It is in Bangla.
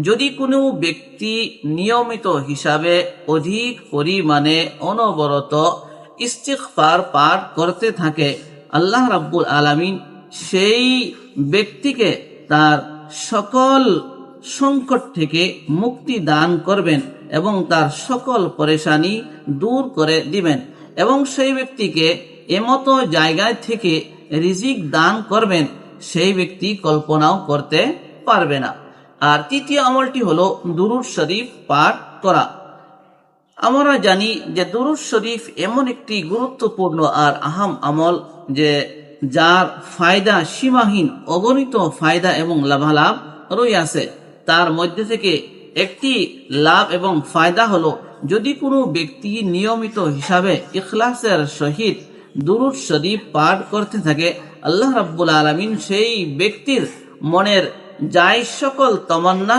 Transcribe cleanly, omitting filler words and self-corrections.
যদি কোনো ব্যক্তি নিয়মিত হিসাবে অধিক পরিমাণে অনবরত ইস্তিগফার পাঠ করতে থাকে, আল্লাহ রাব্বুল আলামিন সেই ব্যক্তিকে তার সকল সংকট থেকে মুক্তি দান করবেন এবং তার সকল পরেশানি দূর করে দিবেন এবং সেই ব্যক্তিকে এমতো জায়গায় থেকে রিজিক দান করবেন সেই ব্যক্তি কল্পনাও করতে পারবে না। আর তৃতীয় আমলটি হলো দুরূদ শরীফ পাঠ করা। আমরা জানি যে দুরূদ শরীফ এমন একটি গুরুত্বপূর্ণ আর আহাম আমল যে যার ফায়দা সীমাহীন, অগণিত ফায়দা এবং লাভালাভ রয়েছে। তার মধ্যে থেকে একটি লাভ এবং ফায়দা হলো, যদি কোনো ব্যক্তি নিয়মিত হিসাবে ইখলাসের সহিত দুরূদ শরীফ পাঠ করতে থাকে, আল্লাহ রাব্বুল আলামিন সেই ব্যক্তির মনের যাই সকল তমান্না